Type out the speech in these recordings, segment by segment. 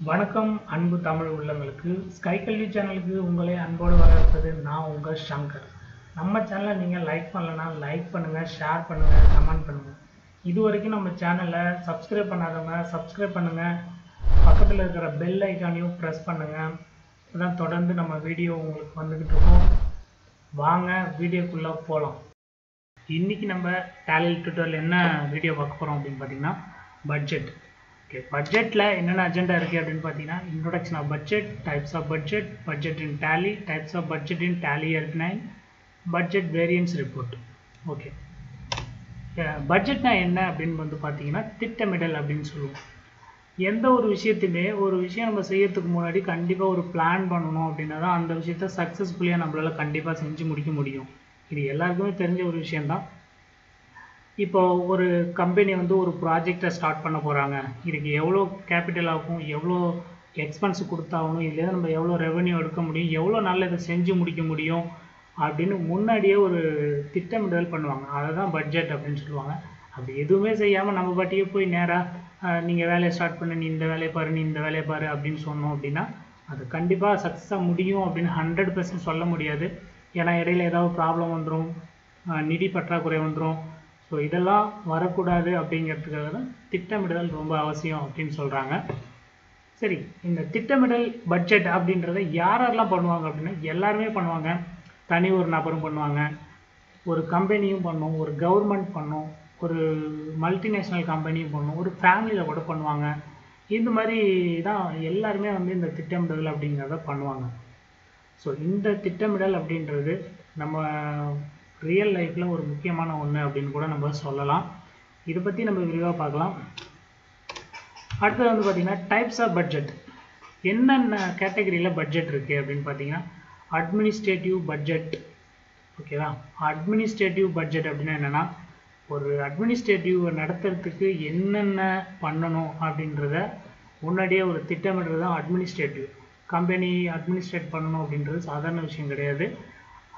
வணக்கம் அன்பு தமிழ் உள்ளங்களுக்கு ஸ்கை கல்வி சேனலுக்கு உங்களை அன்போடு வரவேற்பது நான் உங்கள் சங்கர். நம்ம சேனலை நீங்கள் லைக் பண்ணலன்னா லைக் பண்ணுங்கள், ஷேர் பண்ணுங்கள், கமெண்ட் பண்ணுங்கள். இது வரைக்கும் நம்ம சேனலை சப்ஸ்கிரைப் பண்ணாதவங்க சப்ஸ்கிரைப் பண்ணுங்கள், பக்கத்தில் இருக்கிற பெல் ஐக்கானையும் ப்ரெஸ் பண்ணுங்கள். அதான் தொடர்ந்து நம்ம வீடியோ உங்களுக்கு வந்துக்கிட்டு இருக்கோம். வாங்க வீடியோக்குள்ளே போகலாம். இன்றைக்கி நம்ம டேலி டியூட்டோரியல் என்ன வீடியோ பார்க்க போகிறோம் அப்படின்னு பார்த்தீங்கன்னா பட்ஜெட். ஓகே, பட்ஜெட்டில் என்னென்ன அஜெண்டா இருக்குது அப்படின்னு பார்த்தீங்கன்னா introduction of budget, types of budget, budget in Tally, types of budget in Tally L9, budget variance report. Okay, பட்ஜெட்னா என்ன அப்படின்னு வந்து பார்த்தீங்கன்னா திட்டமிடல் அப்படின்னு சொல்லுவோம். எந்த ஒரு விஷயத்தையுமே ஒரு விஷயம் நம்ம செய்யறதுக்கு முன்னாடி கண்டிப்பாக ஒரு பிளான் பண்ணணும் அப்படின்னா தான் அந்த விஷயத்த சக்ஸஸ்ஃபுல்லியாக நம்மளால் கண்டிப்பாக செஞ்சு முடிக்க முடியும். இது எல்லாருக்குமே தெரிஞ்ச ஒரு விஷயந்தான். இப்போ ஒரு கம்பெனி வந்து ஒரு ப்ராஜெக்டை ஸ்டார்ட் பண்ண போகிறாங்க, இதுக்கு எவ்வளோ கேபிட்டல் ஆகும், எவ்வளோ எக்ஸ்பென்ஸ் கொடுத்தாகணும், இதுலேருந்து நம்ம எவ்வளோ ரெவன்யூ எடுக்க முடியும், எவ்வளோ நாளில் இதை செஞ்சு முடிக்க முடியும் அப்படின்னு முன்னாடியே ஒரு திட்டமிடல் பண்ணுவாங்க. அதை தான் பட்ஜெட் அப்படின்னு சொல்லுவாங்க. அப்படி எதுவுமே செய்யாமல் நம்ம பாட்டியே போய் நேராக நீங்கள் வேலையை ஸ்டார்ட் பண்ண, நீ இந்த வேலையை பாரு, நீ இந்த வேலையை பாரு அப்படின்னு சொன்னோம் அப்படின்னா அது கண்டிப்பாக சக்ஸஸாக முடியும் அப்படின்னு 100% சொல்ல முடியாது. ஏன்னா இடையில ஏதாவது ப்ராப்ளம் வந்துடும், நிதி பற்றாக்குறை வந்துடும். ஸோ இதெல்லாம் வரக்கூடாது அப்படிங்கிறதுக்காக தான் திட்டமிடல் ரொம்ப அவசியம் அப்படின்னு சொல்கிறாங்க. சரி, இந்த திட்டமிடல் பட்ஜெட் அப்படின்றத யாரெல்லாம் பண்ணுவாங்க அப்படின்னா எல்லாருமே பண்ணுவாங்க. தனி ஒரு நபரும் பண்ணுவாங்க, ஒரு கம்பெனியும் பண்ணும், ஒரு கவர்மெண்ட் பண்ணும், ஒரு மல்டிநேஷ்னல் கம்பெனியும் பண்ணும், ஒரு ஃபேமிலியில் கூட பண்ணுவாங்க. இந்த மாதிரி தான் எல்லாருமே வந்து இந்த திட்டமிடல் அப்படிங்கிறத பண்ணுவாங்க. ஸோ இந்த திட்டமிடல் அப்படின்றது நம்ம ரியல் லைஃப்பில் ஒரு முக்கியமான ஒன்று அப்படின்னு கூட நம்ம சொல்லலாம். இதை பற்றி நம்ம விரிவாக பார்க்கலாம். அடுத்தது வந்து பார்த்திங்கன்னா டைப்ஸ் ஆஃப் பட்ஜெட். என்னென்ன கேட்டகரியில் பட்ஜெட் இருக்குது அப்படின்னு பார்த்தீங்கன்னா அட்மினிஸ்ட்ரேட்டிவ் பட்ஜெட். ஓகேவா, அட்மினிஸ்ட்ரேட்டிவ் பட்ஜெட் அப்படின்னா என்னென்னா ஒரு அட்மினிஸ்ட்ரேட்டிவ் நடத்துறதுக்கு என்னென்ன பண்ணணும் அப்படின்றத முன்னாடியே ஒரு திட்டமிடுறது தான் அட்மினிஸ்ட்ரேட்டிவ். கம்பெனி அட்மினிஸ்ட்ரேட் பண்ணணும் அப்படின்றது சாதாரண விஷயம் கிடையாது.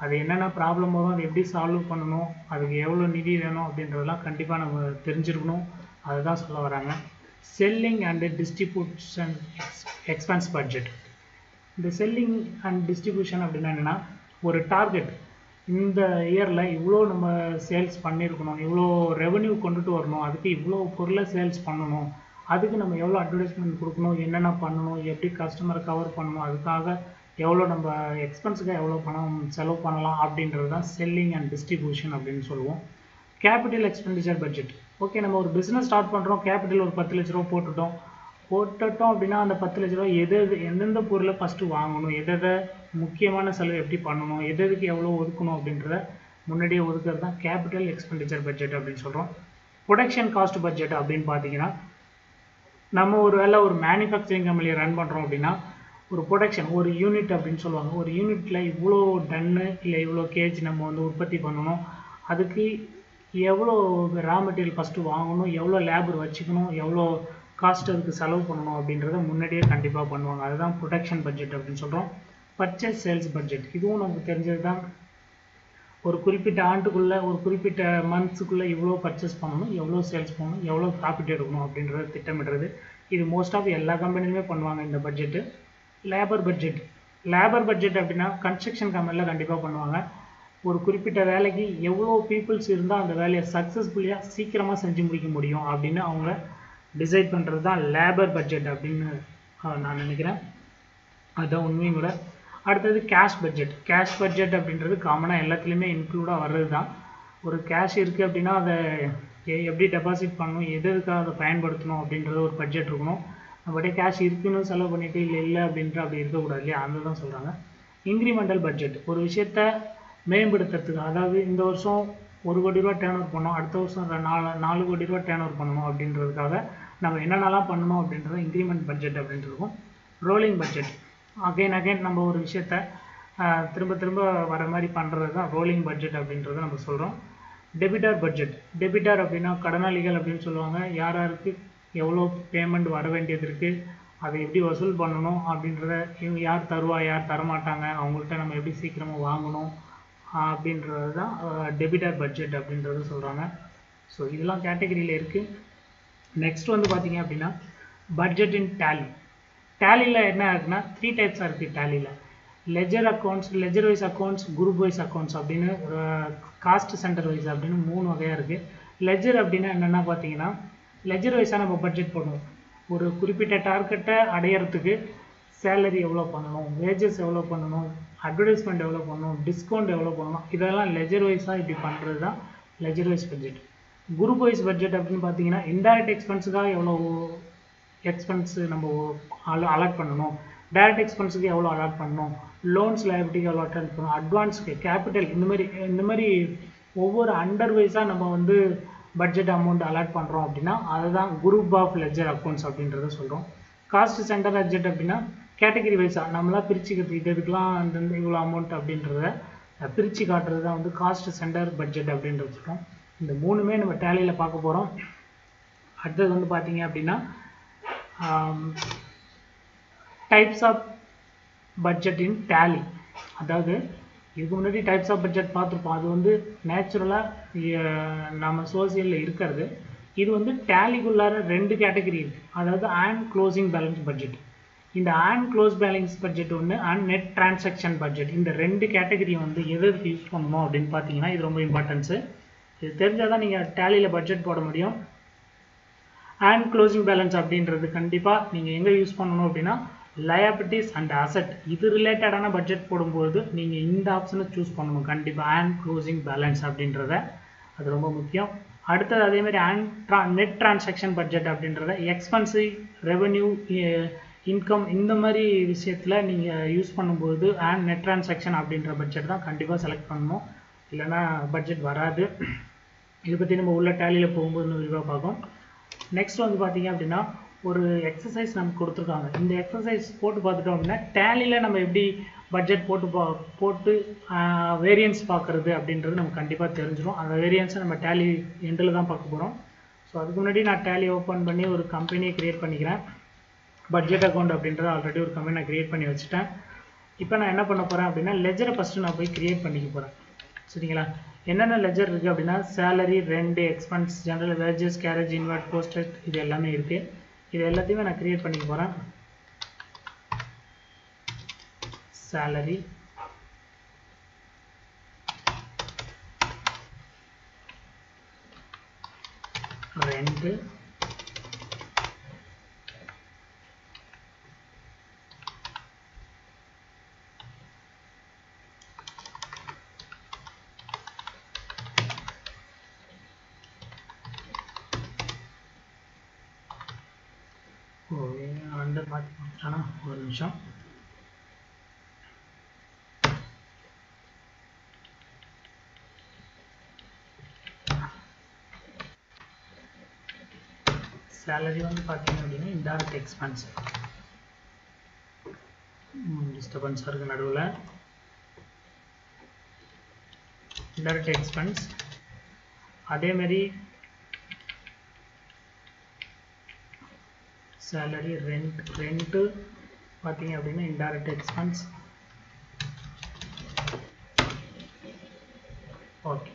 அது என்னென்ன ப்ராப்ளம் வரும், அதை எப்படி சால்வ் பண்ணணும், அதுக்கு எவ்வளோ நிதி வேணும் அப்படின்றதெல்லாம் கண்டிப்பாக நம்ம தெரிஞ்சிருக்கணும். அதை தான் சொல்ல வராங்க. Selling and distribution expense budget. இந்த செல்லிங் அண்ட் டிஸ்ட்ரிபியூஷன் அப்படின்னா என்னென்னா ஒரு டார்கெட், இந்த இயரில் இவ்வளோ நம்ம சேல்ஸ் பண்ணியிருக்கணும், இவ்வளோ ரெவன்யூ கொண்டுட்டு வரணும், அதுக்கு இவ்வளோ பொருளை சேல்ஸ் பண்ணணும், அதுக்கு நம்ம எவ்வளோ அட்வர்டைஸ்மெண்ட் கொடுக்கணும், என்னென்ன பண்ணணும், எப்படி கஸ்டமரை கவர் பண்ணணும், அதுக்காக எவ்வளோ நம்ம எக்ஸ்பென்ஸுக்கு எவ்வளோ பணம் செலவு பண்ணலாம் அப்படின்றது தான் செல்லிங் அண்ட் டிஸ்ட்ரிபியூஷன் அப்படின்னு சொல்லுவோம். Capital expenditure budget. ஓகே, நம்ம ஒரு பிஸ்னஸ் ஸ்டார்ட் பண்ணுறோம், கேபிட்டல் ஒரு 10 லட்ச ரூபா போட்டுட்டோம் அப்படின்னா அந்த 10 லட்ச ரூபா எந்தெந்த பொருளை ஃபஸ்ட்டு வாங்கணும், எதை முக்கியமான செலவு எப்படி பண்ணணும், எதுக்கு எவ்வளோ ஒதுக்கணும் அப்படின்றத முன்னாடியே ஒதுக்கிறது தான் கேபிட்டல் எக்ஸ்பெண்டிச்சர் பட்ஜெட் அப்படின்னு சொல்கிறோம். ப்ரொடக்ஷன் காஸ்ட் பட்ஜெட் அப்படின்னு பார்த்தீங்கன்னா நம்ம ஒரு வேளை ஒரு மேனுஃபேக்சரிங் கம்பெனியை ரன் பண்ணுறோம் அப்படின்னா ஒரு ப்ரொடக்ஷன், ஒரு யூனிட் அப்படின்னு சொல்லுவாங்க. ஒரு யூனிட்டில் இவ்வளோ டன்னு இல்லை இவ்வளோ கேஜி நம்ம வந்து உற்பத்தி பண்ணணும், அதுக்கு எவ்வளோ ரா மெட்டீரியல் ஃபஸ்ட்டு வாங்கணும், எவ்வளோ லேபர் வச்சுக்கணும், எவ்வளோ காஸ்ட் அதுக்கு செலவு பண்ணணும் அப்படின்றத முன்னாடியே கண்டிப்பாக பண்ணுவாங்க. அதுதான் ப்ரொடக்ஷன் பட்ஜெட் அப்படின்னு சொல்கிறோம். பர்ச்சேஸ் சேல்ஸ் பட்ஜெட், இதுவும் நமக்கு தெரிஞ்சது தான். ஒரு குறிப்பிட்ட ஆண்டுக்குள்ளே ஒரு குறிப்பிட்ட மந்த்ஸுக்குள்ளே இவ்வளோ பர்ச்சேஸ் பண்ணணும், எவ்வளோ சேல்ஸ் பண்ணணும், எவ்வளோ ப்ராஃபிட் எடுக்கணும் அப்படின்றத திட்டமிடுறது. இது மோஸ்ட் ஆஃப் எல்லா கம்பெனிலுமே பண்ணுவாங்க இந்த budget. Labour budget. Labour budget அப்படின்னா கன்ஸ்ட்ரக்ஷன் கம்பெனியில் கண்டிப்பாக பண்ணுவாங்க. ஒரு குறிப்பிட்ட வேலைக்கு எவ்வளோ பீப்புள்ஸ் இருந்தால் அந்த வேலையை சக்ஸஸ்ஃபுல்லியாக சீக்கிரமாக செஞ்சு முடிக்க முடியும் அப்படின்னு அவங்க டிசைட் பண்ணுறது தான் லேபர் பட்ஜெட் அப்படின்னு நான் நினைக்கிறேன். அதுதான் உண்மையும் கூட. அடுத்தது கேஷ் பட்ஜெட். கேஷ் பட்ஜெட் அப்படின்றது காமனாக எல்லாத்துலேயுமே இன்க்ளூடாக வர்றது தான். ஒரு கேஷ் இருக்குது அப்படின்னா அதை எப்படி டெபாசிட் பண்ணணும், எதுக்காக அதை பயன்படுத்தணும் அப்படின்றது ஒரு பட்ஜெட் இருக்கணும். நம்மகிட்ட கேஷ் இருக்குன்னு செலவு பண்ணிவிட்டு இல்லை அப்படின்ற அப்படி இருக்கக்கூடாது இல்லையா, அந்த தான் சொல்கிறாங்க. Incremental budget. ஒரு விஷயத்த மேம்படுத்துறதுக்கு, அதாவது இந்த வருஷம் 1 கோடி ரூபா டேர்ன் ஓவர் பண்ணோம், அடுத்த வருஷம் 4 கோடி ரூபா டேர்ன் ஓவர் பண்ணணும் அப்படின்றதுக்காக நம்ம என்னென்னலாம் பண்ணணும் அப்படின்றது இன்க்ரிமெண்ட் பட்ஜெட் அப்படின்றதுக்கும். Rolling budget. அகைன் நம்ம ஒரு விஷயத்த திரும்ப திரும்ப வர மாதிரி பண்ணுறது தான் ரோலிங் பட்ஜெட் அப்படின்றத நம்ம சொல்கிறோம். டெபிட்டார் பட்ஜெட். டெபிட்டார் அப்படின்னா கடனாளிகள் அப்படின்னு சொல்லுவாங்க. யார் யாருக்கு எவ்வளோ பேமெண்ட் வர வேண்டியது இருக்குது, அதை எப்படி வசூல் பண்ணணும் அப்படின்றத, இவங்க யார் தருவா யார் தரமாட்டாங்க, அவங்கள்ட்ட நம்ம எப்படி சீக்கிரமாக வாங்கணும் அப்படின்றது தான் டெபிட்டார் பட்ஜெட் அப்படின்றது சொல்கிறாங்க. ஸோ இதெல்லாம் கேட்டகரியில் இருக்குது. நெக்ஸ்ட் வந்து பார்த்திங்க அப்படின்னா பட்ஜெட் இன் டேலி. டேலியில் என்ன இருக்குன்னா 3 டைப்ஸாக இருக்குது டேலியில். Ledger accounts, ledger wise accounts, group wise accounts அப்படின்னு காஸ்ட் சென்டர் வைஸ் அப்படின்னு 3 வகையாக இருக்குது. லெஜர் அப்படின்னா என்னென்னா பார்த்தீங்கன்னா, லெஜர் வைஸாக நம்ம பட்ஜெட் போடுவோம். ஒரு குறிப்பிட்ட டார்கெட்டை அடையிறதுக்கு சேலரி எவ்வளோ பண்ணணும், வேஜஸ் எவ்வளோ பண்ணணும், அட்வர்டைஸ்மெண்ட் எவ்வளோ பண்ணணும், டிஸ்கவுண்ட் எவ்வளோ பண்ணணும், இதெல்லாம் லெஜர் வைஸாக இப்படி பண்ணுறது தான் ledger wise budget. Group wise budget அப்படின்னு பார்த்தீங்கன்னா, இன்டைரக்ட் எக்ஸ்பென்ஸுக்காக எவ்வளோ எக்ஸ்பென்ஸு நம்ம அலாட் பண்ணணும், டைரக்ட் எக்ஸ்பென்ஸுக்கு எவ்வளோ அலாட் பண்ணணும், லோன்ஸ் லைபிலிட்டிக்கு எவ்வளோ அலாட் பண்ணணும், அட்வான்ஸுக்கு கேபிட்டல், இந்த மாதிரி ஒவ்வொரு அண்டர் வைஸாக நம்ம வந்து பட்ஜெட் அமௌண்ட் அலாட் பண்ணுறோம் அப்படின்னா அதுதான் குரூப் ஆஃப் லெஜர் அக்கௌண்ட்ஸ் அப்படின்றத சொல்கிறோம். காஸ்ட் சென்டர் பட்ஜெட் அப்படின்னா கேட்டகரி வைஸாக நம்மளாம் பிரிச்சுக்கிறது, இதுக்கெலாம் அந்த இவ்வளோ அமௌண்ட் அப்படின்றத பிரித்து காட்டுறது தான் வந்து காஸ்ட் சென்டர் பட்ஜெட் அப்படின்றது சொல்கிறோம். இந்த 3மே நம்ம டேலியில் பார்க்க போகிறோம். அடுத்தது வந்து பார்த்தீங்க அப்படின்னா types of budget in Tally. அதாவது இதுக்கு முன்னாடி டைப்ஸ் ஆஃப் பட்ஜெட் பார்த்துருப்போம், அது வந்து நேச்சுரலாக நம்ம சோசியலில் இருக்கிறது. இது வந்து டேலிக்குள்ளார 2 கேட்டகரி இருக்குது. அதாவது அண்ட் க்ளோசிங் பேலன்ஸ் பட்ஜெட். இந்த அண்ட் க்ளோஸ் பேலன்ஸ் பட்ஜெட் ஒன்று, அண்ட் நெட் டிரான்சாக்ஷன் பட்ஜெட். இந்த 2 கேட்டகரி வந்து எதுக்கு யூஸ் பண்ணணும் அப்படின்னு பார்த்தீங்கன்னா இது ரொம்ப இம்பார்ட்டன்ஸு. இது தெரிஞ்சால் தான் நீங்கள் டேலியில் பட்ஜெட் போட முடியும். அண்ட் க்ளோசிங் பேலன்ஸ் அப்படின்றது கண்டிப்பாக நீங்கள் எங்கே யூஸ் பண்ணணும் அப்படின்னா லயபிலிட்டிஸ் அண்ட் அசட், இது ரிலேட்டடான பட்ஜெட் போடும்போது நீங்கள் இந்த ஆப்ஷனை சூஸ் பண்ணணும் கண்டிப்பாக, அண்ட் க்ளோசிங் பேலன்ஸ் அப்படின்றத. அது ரொம்ப முக்கியம். அடுத்தது அதேமாதிரி நெட் டிரான்சாக்ஷன் பட்ஜெட் அப்படின்றத எக்ஸ்பென்ஸு, ரெவென்யூ, இன்கம் இந்த மாதிரி விஷயத்தில் நீங்கள் யூஸ் பண்ணும்போது அண்ட் நெட் டிரான்சாக்ஷன் அப்படின்ற பட்ஜெட் தான் கண்டிப்பாக செலக்ட் பண்ணணும், இல்லைனா பட்ஜெட் வராது. இதை பற்றி நம்ம உள்ள டேலியில் போகும்போது இன்னும் விரிவாக பார்ப்போம். நெக்ஸ்ட் வந்து பார்த்தீங்க அப்படின்னா ஒரு எக்ஸசைஸ் நமக்கு கொடுத்துருக்காங்க. இந்த எக்ஸசைஸ் போட்டு பார்த்துட்டோம் அப்படின்னா டேலியில் நம்ம எப்படி பட்ஜெட் போட்டு வேரியன்ஸ் பார்க்குறது அப்படின்றது நமக்கு கண்டிப்பாக தெரிஞ்சிடும். அந்த வேரியன்ஸை நம்ம டேலி எண்டில் தான் பார்க்க போகிறோம். ஸோ அதுக்கு முன்னாடி நான் டேலி ஓப்பன் பண்ணி ஒரு கம்பெனியை க்ரியேட் பண்ணிக்கிறேன். பட்ஜெட் அக்கௌண்ட் அப்படின்றத ஆல்ரெடி ஒரு கம்பெனி நான் க்ரியேட் பண்ணி வச்சுட்டேன். இப்போ நான் என்ன பண்ண போகிறேன் அப்படின்னா லெஜரை ஃபஸ்ட்டு நான் போய் க்ரியேட் பண்ணிக்க போகிறேன். சரிங்களா? என்னென்ன லெஜர் இருக்குது அப்படின்னா salary, rent, expense, general wages, carriage, inward, postage, இது எல்லாமே இருக்குது. இது எல்லாத்தையுமே நான் க்ரியேட் பண்ணிக்க போகிறேன். சேலரி, ரெண்ட், வந்து பார்த்தீங்கன்னா ஒரு நிமிஷம். சேலரி வந்து பார்த்தீங்க அப்படின்னா இன்டைரக்ட் எக்ஸ்பென்ஸ், டிஸ்டர்பன்ஸாக இருக்குது நடுவில். Indirect expense. அதேமாரி சேலரி, ரெண்ட்டு பார்த்தீங்க அப்படின்னா இன்டைரக்ட் எக்ஸ்பென்ஸ். ஓகே,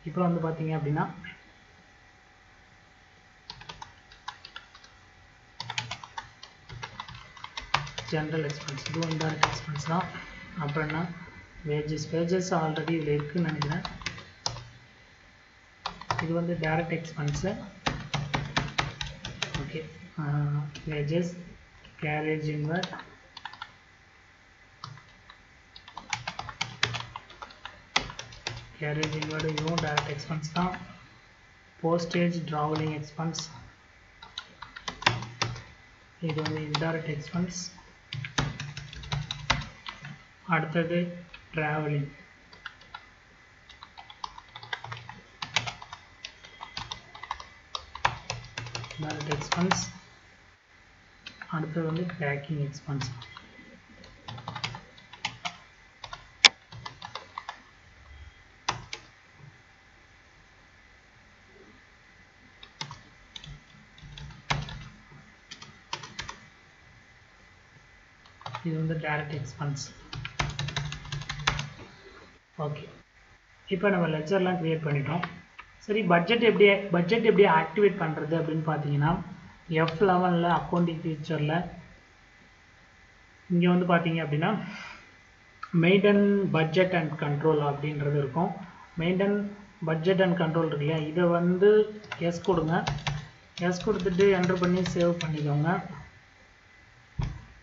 இப்போ வந்து பார்த்தீங்க அப்படின்னா ஜென்ரல் எக்ஸ்பென்ஸ், இதுவும் இன்டைரக்ட் எக்ஸ்பென்ஸ் தான். அப்புறம் என்ன வேஜஸ் ஆல்ரெடி இதில் இருக்குதுன்னு நினைக்கிறேன். இது வந்து direct expense. Okay, wages, carriage, inward, இதுவும் டைரக்ட் எக்ஸ்பென்ஸ் தான். போஸ்டேஜ், டிராவலிங் எக்ஸ்பென்ஸ், இது வந்து இன்டைரக்ட் எக்ஸ்பென்ஸ். அடுத்தது டிராவலிங், டைரக்ட் எக்ஸ்பென்ஸ். அடுத்தது வந்து பேக்கிங் எக்ஸ்பென்ஸ். இது வந்து டைரக்ட் எக்ஸ்பென்ஸ். ஓகே, இப்போ நம்ம லெஜர்லாம் க்ரியேட் பண்ணிட்டோம். சரி, பட்ஜெட் எப்படி ஆக்டிவேட் பண்ணுறது அப்படின்னு பார்த்தீங்கன்னா, F11ல் அக்கௌண்டிங் ஃபீச்சரில் இங்கே வந்து பார்த்தீங்க அப்படின்னா மெயின்டைன் பட்ஜெட் அண்ட் கண்ட்ரோல் அப்படின்றது இருக்கும். மெயின்டைன் பட்ஜெட் அண்ட் கண்ட்ரோல் இருக்கு இல்லையா, இதை வந்து எஸ் கொடுங்க. எஸ் கொடுத்துட்டு என்டர் பண்ணி சேவ் பண்ணிக்கோங்க.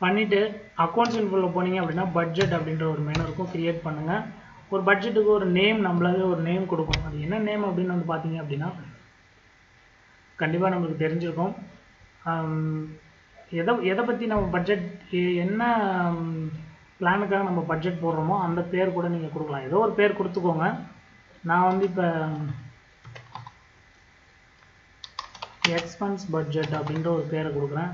பண்ணிவிட்டு அக்கௌண்ட்ஸ் இன்ஃபோல போனீங்க அப்படின்னா பட்ஜெட் அப்படின்ற ஒரு மெனு இருக்கும். கிரியேட் பண்ணுங்கள். ஒரு பட்ஜெட்டுக்கு ஒரு நேம் நம்மளாவே ஒரு நேம் கொடுக்கும். அது என்ன நேம் அப்படின்னு வந்து பார்த்தீங்க அப்படின்னா கண்டிப்பாக நம்மளுக்கு தெரிஞ்சிருக்கும். எதை பற்றி நம்ம பட்ஜெட் என்ன பிளானுக்காக நம்ம பட்ஜெட் போடுறோமோ அந்த பேர் கூட நீங்கள் கொடுக்கலாம். ஏதோ ஒரு பேர் கொடுத்துக்கோங்க. நான் வந்து இப்போ எக்ஸ்பென்ஸ் பட்ஜெட் அப்படின்ற ஒரு பேரை கொடுக்குறேன்.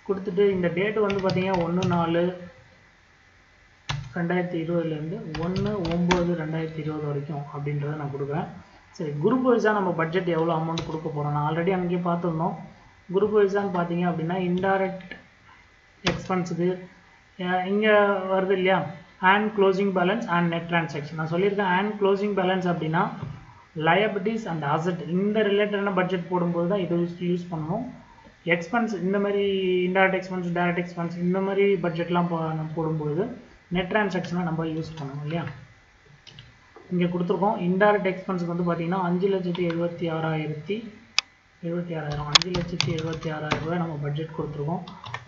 கொடுத்துட்டு இந்த டேட்டு வந்து பார்த்தீங்கன்னா 1/4/2020 1/9/2020 வரைக்கும் அப்படின்றத நான் கொடுக்குறேன். சரி, குரூப் வைஸாக நம்ம பட்ஜெட் எவ்வளோ அமௌண்ட் கொடுக்க போகிறோம் நான் ஆல்ரெடி அங்கேயே பார்த்துருந்தோம். குரூப் வைஸான்னு பார்த்தீங்க அப்படின்னா இன்டைரக்ட் எக்ஸ்பென்ஸுக்கு இங்கே வருது இல்லையா, and closing balance and net transaction. நான் சொல்லியிருக்கேன் அண்ட் க்ளோசிங் பேலன்ஸ் அப்படின்னா லயபிலிட்டிஸ் அண்ட் அசட் இந்த ரிலேட்டடான பட்ஜெட் போடும்போது தான் இதை யூஸ் பண்ணணும். எக்ஸ்பென்ஸ் இந்த மாதிரி இன்டைரக்ட் எக்ஸ்பென்ஸ், டைரக்ட் எக்ஸ்பென்ஸ் இந்த மாதிரி பட்ஜெட்லாம் போடும்போது நெட் ட்ரான்சாக்ஷனை நம்ம யூஸ் பண்ணணும் இல்லையா. இங்கே கொடுத்துருக்கோம். இன்டைரக்ட் எக்ஸ்பென்ஸுக்கு வந்து பார்த்தீங்கன்னா 5,76,000 5,76,000 ரூபாய் நம்ம பட்ஜெட் கொடுத்துருக்கோம்.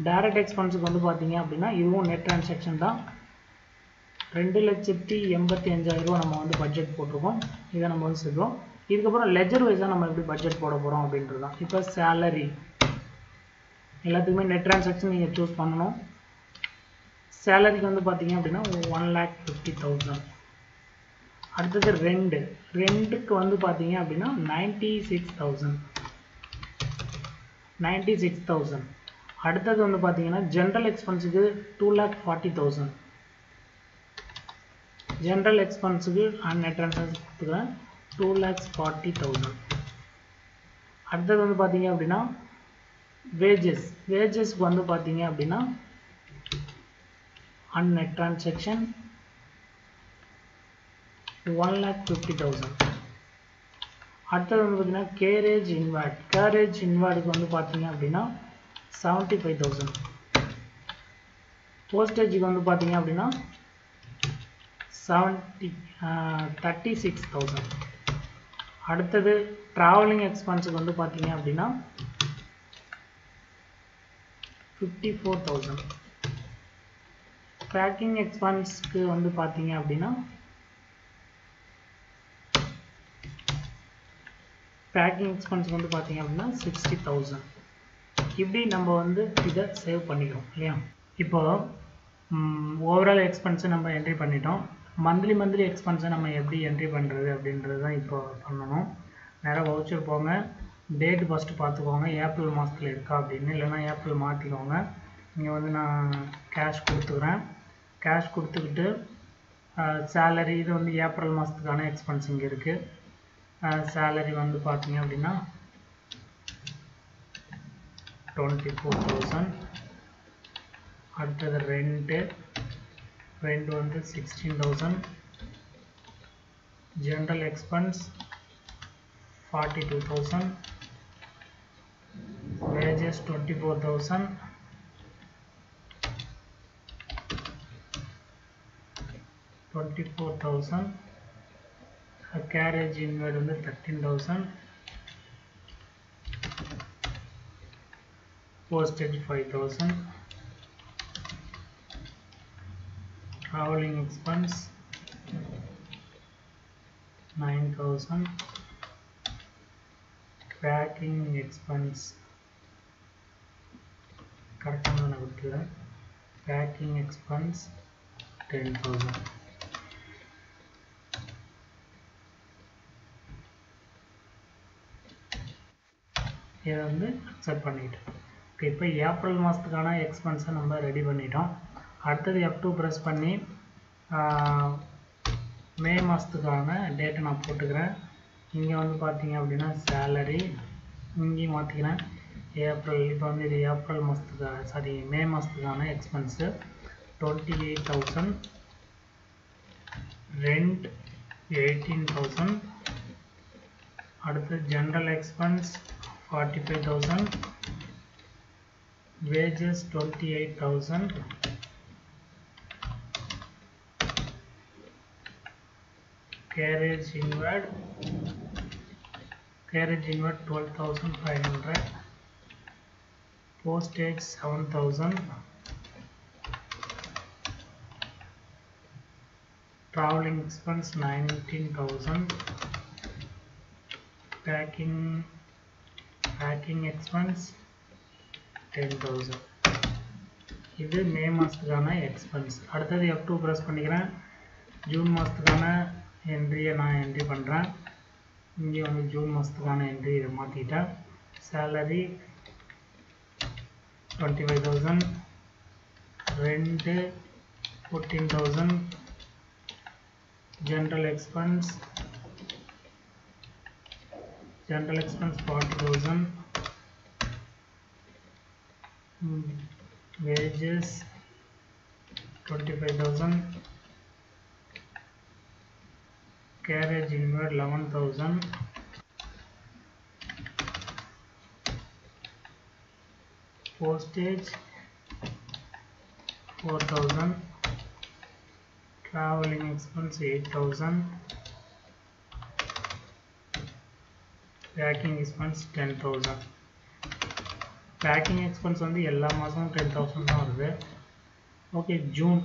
டைரக்ட் எக்ஸ்பென்ஸுக்கு வந்து பார்த்தீங்க அப்படின்னா இதுவும் நெட் ட்ரான்சாக்ஷன் தான். 2,85,000 ரூபா நம்ம வந்து பட்ஜெட் போட்டிருக்கோம். இதை நம்ம வந்து சேர்க்கிறோம். இதுக்கப்புறம் லெஜர் வைஸாக நம்ம எப்படி பட்ஜெட் போட போகிறோம் அப்படின்றது தான். இப்போ சேலரி எல்லாத்துக்குமே நெட் ட்ரான்சாக்ஷன் நீங்கள் சூஸ் பண்ணணும். சேலரிக்கு வந்து பார்த்தீங்க அப்படின்னா 1,50,000. அடுத்தது ரெண்டுக்கு வந்து பார்த்தீங்க அப்படின்னா 96,000. அடுத்தது வந்து பார்த்தீங்கன்னா ஜென்ரல் எக்ஸ்பென்ஸுக்கு 2,40,000. ஜென்ரல் எக்ஸ்பென்ஸுக்கு அண்ட் நெட் ட்ரான்சாக்ஷனுக்கு 2,40,000. அடுத்தது வந்து பார்த்தீங்க அப்படின்னா வேஜஸ்க்கு வந்து பார்த்தீங்க அப்படின்னா அண்ட் நெட் ட்ரான்சாக்ஷன் 1,50,000. அடுத்தது வந்து பார்த்தீங்கன்னா கேரேஜ் இன்வார்டுக்கு வந்து பார்த்தீங்க அப்படின்னா 75,000. போஸ்டேஜுக்கு வந்து பார்த்தீங்க அப்படின்னா 36,000. அடுத்தது ட்ராவலிங் எக்ஸ்பென்ஸுக்கு வந்து பார்த்தீங்க அப்படின்னா 54,000. பேக்கிங் எக்ஸ்பென்ஸ்க்கு வந்து பார்த்தீங்க அப்படின்னா வந்து பார்த்தீங்க அப்படின்னா 60,000. இப்படி நம்ம வந்து இதை சேவ் பண்ணிக்கிறோம் இல்லையா. இப்போ ஓவரால் எக்ஸ்பென்ஸை நம்ம என்ட்ரி பண்ணிட்டோம். மந்த்லி எக்ஸ்பென்ஸை நம்ம எப்படி என்ட்ரி பண்ணுறது அப்படின்றது தான் இப்போ பண்ணணும். நேராக வவுச்சர் போங்க. டேட் ஃபஸ்ட்டு பார்த்துக்கோங்க, ஏப்ரல் மாதத்தில் இருக்கா அப்படின்னு. இல்லைனா ஏப்ரல் மாற்றிக்கோங்க. இங்கே வந்து நான் கேஷ் கொடுத்துக்கிறேன். கேஷ் கொடுத்துக்கிட்டு சேலரி இது வந்து ஏப்ரல் மாதத்துக்கான எக்ஸ்பென்ஸ் இங்கே இருக்குது. சேலரி வந்து பார்த்தீங்க அப்படின்னா 24,000. அடுத்தது ரெண்ட் வந்து 16,000. General expense 42,000. Wages 24,000. Carriage inward வந்து 13,000. postage 5,000. traveling expense 9,000. packing expense correct packing expense 10,000. இதை வந்து அக்செப்ட் பண்ணிட்டோம். ஓகே, இப்போ ஏப்ரல் மாதத்துக்கான எக்ஸ்பென்ஸை நம்ம ரெடி பண்ணிட்டோம். அடுத்தது F2 ப்ரெஸ் பண்ணி மே மாதத்துக்கான டேட்டை நான் போட்டுக்கிறேன். இங்கே வந்து பார்த்தீங்க அப்படின்னா சேலரி இங்கேயும் மாற்றிக்கிறேன். ஏப்ரல் இப்போ வந்து இது ஏப்ரல் மாதத்துக்கான மே மாதத்துக்கான எக்ஸ்பென்ஸு 28,000. ரெண்ட் 18,000. அடுத்து general expense 45,000, wages 28,000, carriage inward 12,500, postage 7,000, traveling expense 19,000, packing expense 10,000. இது மே மாதத்துக்கான எக்ஸ்பென்ஸ். அடுத்தது F2 ப்ரெஸ் பண்ணிக்கிறேன். ஜூன் மாதத்துக்கான என்ட்ரியை நான் என்ட்ரி பண்ணுறேன். இங்கே வந்து ஜூன் மாதத்துக்கான என்ட்ரி இதை மாற்றிட்டேன். Salary 25,000, rent 14,000, general expense 40,000, wages 25,000, carriage inward 11,000, postage 4,000, traveling expense 8,000, packing expense 10,000. packing expense வந்து எல்லா மாதமும் 10,000 தான் வருது. Okay, June.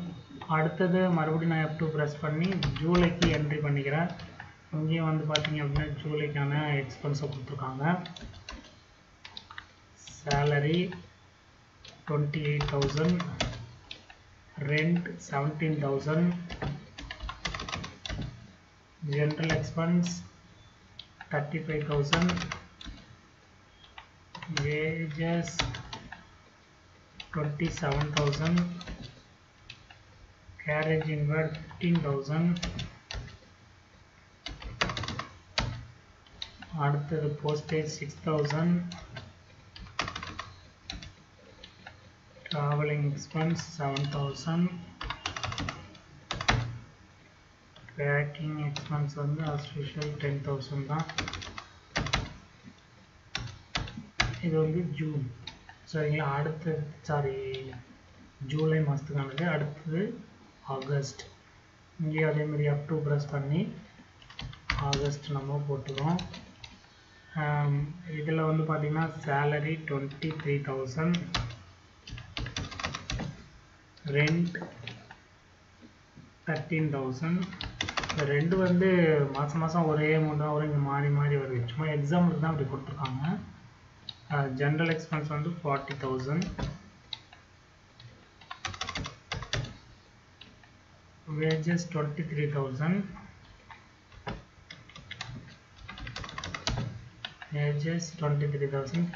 அடுத்தது மறுபடியும் நான் F2 ப்ரெஸ் பண்ணி ஜூலைக்கு என்ட்ரி பண்ணிக்கிறேன். இங்கேயும் வந்து பார்த்தீங்க அப்படின்னா ஜூலைக்கான எக்ஸ்பென்ஸை கொடுத்துருக்காங்க. Salary 28,000, rent 17,000, general expense 35,000, wages 27,000, carriage inward 15,000, அடுத்தது postage 6,000, traveling expense 7,000, packing expense வந்து as usual 10,000 தான். இது வந்து ஜூன். சரிங்களா? அடுத்து ஜூலை மாதத்துக்கானது. அடுத்தது ஆகஸ்ட். இங்கே அதேமாதிரி F2 ப்ரெஸ் பண்ணி ஆகஸ்ட் நம்ம போட்டுக்கிறோம். இதில் வந்து பார்த்திங்கன்னா சேலரி 23,000, ரெண்ட் 13,000. ரெண்டு வந்து மாதம் ஒரே அமௌண்ட் தான் வரும். இங்கே மாறி மாறி வருது. சும்மா எக்ஸாம்பிளுக்கு தான் அப்படி கொடுத்துருக்காங்க. general expense வந்து 40,000, wages 23,000,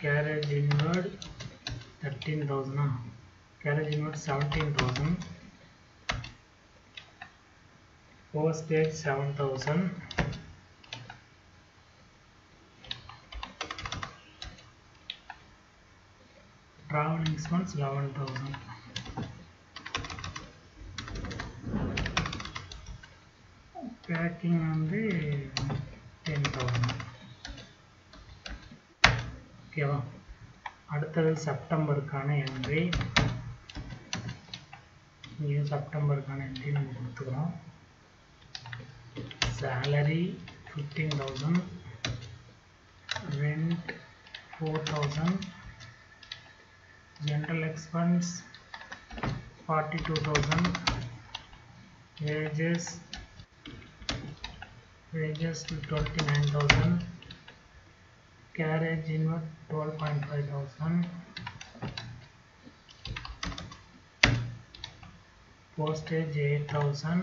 carriage inward 13,000, carriage inward 17,000, postage 7,000, traveling expense 11,000. packing வந்து 10,000. ஓகேவா? அடுத்தது செப்டம்பருக்கான என்ட்ரி. இங்கே செப்டம்பருக்கான என்ட்ரி நம்ம கொடுத்துக்கிறோம். Salary 15,000, rent 4,000, general expense 42,000, wages 29,000, carriage inward 12,500, postage 8,000,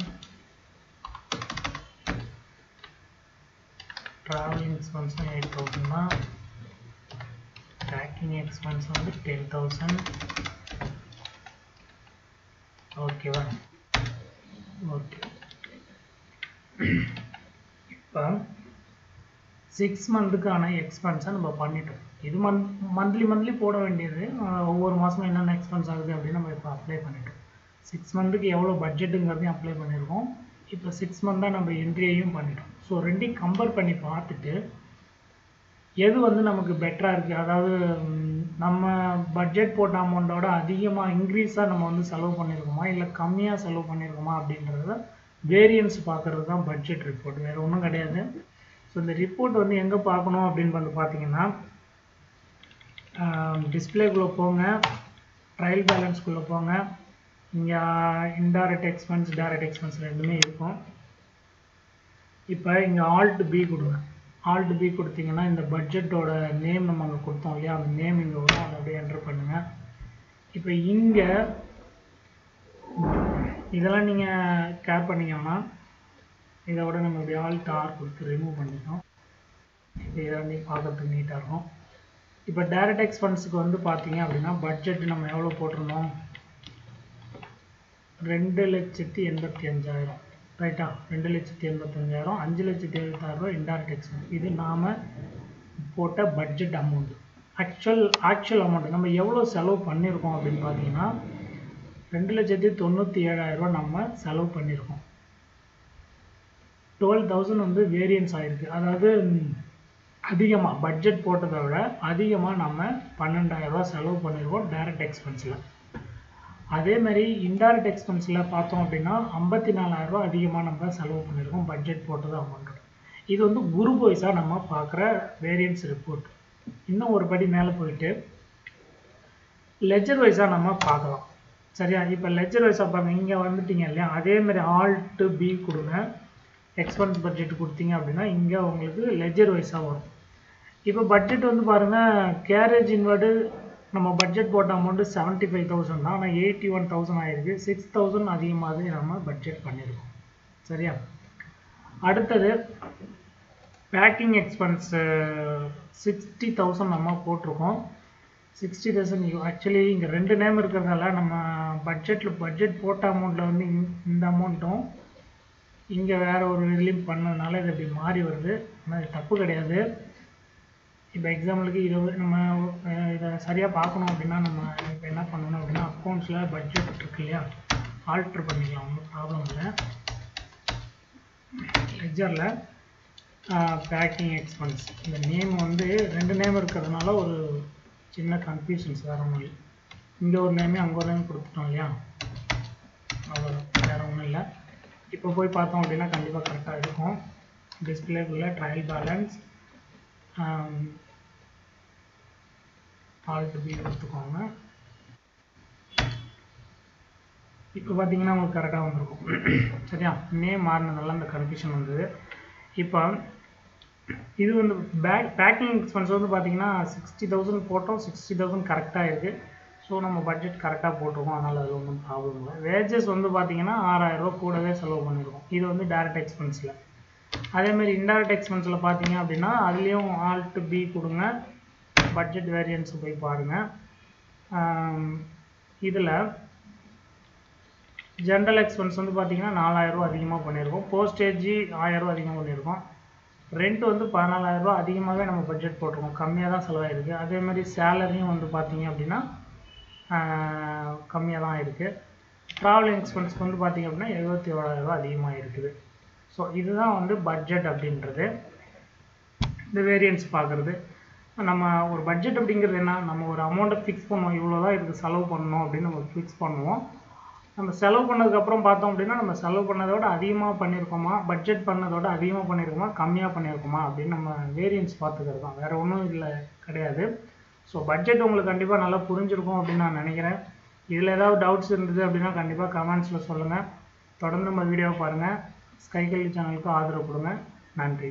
traveling expense 8,000 தான். packing expense வந்து 10,000. ஓகேவா? ஓகே. இப்போ 6 மந்த்துக்கான எக்ஸ்பென்ஸை நம்ம பண்ணிட்டோம். இது மந்த்லி போட வேண்டியது. ஒவ்வொரு மாதமும் என்னென்ன எக்ஸ்பென்ஸ் ஆகுது அப்படின்னு நம்ம இப்போ அப்ளை பண்ணிட்டோம். 6 மந்த்துக்கு எவ்வளோ பட்ஜெட்டுங்கிறதையும் அப்ளை பண்ணியிருக்கோம். இப்போ 6 மந்த் தான் நம்ம என்ட்ரியையும் பண்ணிட்டோம். ஸோ ரெண்டையும் கம்பேர் பண்ணி பார்த்துட்டு எது வந்து நமக்கு பெட்டராக இருக்குது, அதாவது நம்ம பட்ஜெட் போட்ட அமௌண்ட்டோட அதிகமாக இன்க்ரீஸாக நம்ம வந்து செலவு பண்ணியிருக்கோமா இல்லை கம்மியாக செலவு பண்ணியிருக்கோமா அப்படின்றத வேரியன்ஸ் பார்க்குறது தான் பட்ஜெட் ரிப்போர்ட், வேறு ஒன்றும் கிடையாது. ஸோ இந்த ரிப்போர்ட் வந்து எங்கே பார்க்கணும் அப்படின்னு வந்து பார்த்தீங்கன்னா டிஸ்பிளேக்குள்ளே போங்க, ட்ரையல் பேலன்ஸ்குள்ளே போங்க, இங்கே இன்டைரக்ட் எக்ஸ்பென்ஸ் டைரக்ட் எக்ஸ்பென்ஸ் ரெண்டுமே இருக்கும். இப்போ இங்கே ஆல்ட் பி கொடுங்க. ஆல்ட் பி கொடுத்தீங்கன்னா இந்த பட்ஜெட்டோட நேம் நம்ம அங்கே கொடுத்தோம் இல்லையா, அந்த நேம் இங்கே வரும், அதை அப்படியே என்ட்ரு பண்ணுங்கள். இப்போ இங்கே இதெல்லாம் நீங்கள் கேர் பண்ணிங்கன்னா இதை விட நம்ம இப்படி ஆல்ட் ஆர் கொடுத்து ரிமூவ் பண்ணிக்கோம். இப்போ இதெல்லாம் பார்க்கறதுக்கு நீட்டாக இருக்கும். இப்போ டைரக்ட் எக்ஸ்பென்ஸுக்கு வந்து பார்த்தீங்க அப்படின்னா பட்ஜெட் நம்ம எவ்வளோ போட்டிருந்தோம், 2,85,000 ரைட்டா, 2,85,000, 5,76,000 இன்டைரக்ட் எக்ஸ்பென்ஸ். இது நாம் போட்ட பட்ஜெட் அமௌண்ட். ஆக்சுவல் அமௌண்ட் நம்ம எவ்வளோ செலவு பண்ணியிருக்கோம் அப்படின்னு பார்த்தீங்கன்னா 2,97,000 நம்ம செலவு பண்ணியிருக்கோம். 12,000 வந்து வேரியன்ஸ் ஆகிருக்கு, அதாவது அதிகமாக பட்ஜெட் போட்டதை விட அதிகமாக நம்ம 12,000 செலவு பண்ணியிருக்கோம் டைரக்ட் எக்ஸ்பென்ஸில். அதேமாதிரி இன்டைரக்ட் எக்ஸ்பென்ஸில் பார்த்தோம் அப்படின்னா 54,000 அதிகமாக நம்ம செலவு பண்ணியிருக்கோம் பட்ஜெட் போட்டது அமௌண்ட். இது வந்து குரூப் வைஸாக நம்ம பார்க்குற வேரியன்ஸ் ரிப்போர்ட். இன்னும் ஒரு படி மேலே போயிட்டு லெஜர் வைஸாக நம்ம பார்க்கலாம். சரியா, இப்போ லெஜர் வைஸாக பாருங்கள், இங்கே வந்துட்டீங்க இல்லையா, அதேமாதிரி ஆல்ட் பி கொடுங்க, எக்ஸ்பென்ஸ் பட்ஜெட் கொடுத்தீங்க அப்படின்னா இங்கே உங்களுக்கு லெஜர் வைஸாக வரும். இப்போ பட்ஜெட் வந்து பாருங்கள், கேரேஜ் இன்வெர்டு நம்ம பட்ஜெட் போட்ட அமௌண்ட்டு 75,000 தான், ஆனால் 81,000 ஆகிருக்கு. 6,000 அதிகமாகவே நம்ம பட்ஜெட் பண்ணியிருக்கோம். சரியா, அடுத்தது பேக்கிங் எக்ஸ்பென்ஸு 60,000 நம்ம போட்டிருக்கோம். 60,000 ஆக்சுவலி இங்கே 2 நேம் இருக்கிறதால நம்ம பட்ஜெட் போட்ட அமௌண்ட்டில் வந்து இந்த அமௌண்ட்டும் இங்கே வேறு ஒரு இதுலேயும் பண்ணதுனால இது இப்படி மாறி வருது. ஆனால் இது தப்பு கிடையாது. இப்போ எக்ஸாம்பிளுக்கு இதை நம்ம இதை சரியாக பார்க்கணும் அப்படின்னா நம்ம இப்போ என்ன பண்ணணும் அப்படின்னா அக்கௌண்ட்ஸில் பட்ஜெட் இருக்கு இல்லையா, ஆல்ட்ரு பண்ணிக்கலாம், ஒன்றும் ப்ராப்ளம் இல்லை. லெஜரில் பேக்கிங் எக்ஸ்பென்ஸ் இந்த நேம் வந்து 2 நேம் இருக்கிறதுனால ஒரு சின்ன கன்ஃபியூஷன்ஸ் வேறு ஒன்றும் இல்லை. இங்கே ஒரு நேமே அங்கே ஒரு நேம் கொடுத்துட்டோம் இல்லையா, அவ்வளோ வேறு ஒன்றும் இல்லை. இப்போ போய் பார்த்தோம் அப்படின்னா கண்டிப்பாக கரெக்டாக இருக்கும். டிஸ்பிளேக்குள்ளே ட்ரையல் பேலன்ஸ் ஆல்ட் பி கொடுத்துக்கோங்க. இப்போ பார்த்தீங்கன்னா உங்களுக்கு கரெக்டாக வந்திருக்கும். சரியா, நேம் மாறினதால அந்த கன்ஃபியூஷன் வந்தது. இப்போ இது வந்து பேக்கிங் எக்ஸ்பென்ஸ் வந்து பார்த்தீங்கன்னா 60,000 போட்டோம், 60,000 கரெக்டாக இருக்குது. ஸோ நம்ம பட்ஜெட் கரெக்டாக போட்டிருக்கோம், அதனால் அது ஒன்றும் ப்ராப்ளம் இல்லை. வேஜஸ் வந்து பார்த்தீங்கன்னா 6,000 கூடவே செலவு பண்ணியிருக்கோம். இது வந்து டைரக்ட் எக்ஸ்பென்ஸில். அதேமாதிரி இன்டைரக்ட் எக்ஸ்பென்ஸில் பார்த்தீங்க அப்படின்னா அதுலேயும் ஆல்ட் பி கொடுங்க, பட்ஜெட் வேரியன்ஸ் போய் பாருங்கள். இதில் ஜென்ரல் எக்ஸ்பென்ஸ் வந்து பார்த்தீங்கன்னா 4,000 அதிகமாக பண்ணியிருக்கோம். போஸ்டேஜ் 1,000 அதிகமாக பண்ணியிருக்கோம். ரெண்ட் வந்து 14,000 அதிகமாகவே நம்ம பட்ஜெட் போட்டிருக்கோம், கம்மியாக தான் செலவாயிருக்கு. அதேமாதிரி சேலரியும் வந்து பார்த்தீங்க அப்படின்னா கம்மியாக தான் இருக்குது. ட்ராவலிங் எக்ஸ்பென்ஸ் வந்து பார்த்தீங்க அப்படின்னா 77,000 அதிகமாக இருக்குது. ஸோ இதுதான் வந்து பட்ஜெட் அப்படின்றது. இந்த வேரியன்ஸ் பார்க்குறது நம்ம ஒரு பட்ஜெட் அப்படிங்கிறது என்ன, நம்ம ஒரு அமௌண்ட்டை ஃபிக்ஸ் பண்ணுவோம், இவ்வளோ தான் இதுக்கு செலவு பண்ணணும் அப்படின்னு நம்ம ஃபிக்ஸ் பண்ணுவோம். நம்ம செலவு பண்ணதுக்கப்புறம் பார்த்தோம் அப்படின்னா நம்ம செலவு பண்ணதோட அதிகமாக பண்ணியிருக்கோமா, பட்ஜெட் பண்ணதோட அதிகமாக பண்ணியிருக்கோமா, கம்மியாக பண்ணியிருக்கோமா அப்படின்னு நம்ம வேரியன்ஸ் பார்த்துக்கிறது தான், வேறு ஒன்றும் இதில் கிடையாது. ஸோ பட்ஜெட் உங்களுக்கு கண்டிப்பாக நல்லா புரிஞ்சிருக்கும் அப்படின்னு நான் நினைக்கிறேன். இதில் ஏதாவது டவுட்ஸ் இருந்தது அப்படின்னா கண்டிப்பாக கமெண்ட்ஸில் சொல்லுங்கள். தொடர்ந்து நம்ம வீடியோவை பாருங்கள். ஸ்கைகல்வி சேனலுக்கு ஆதரவு கொடுங்க. நன்றி.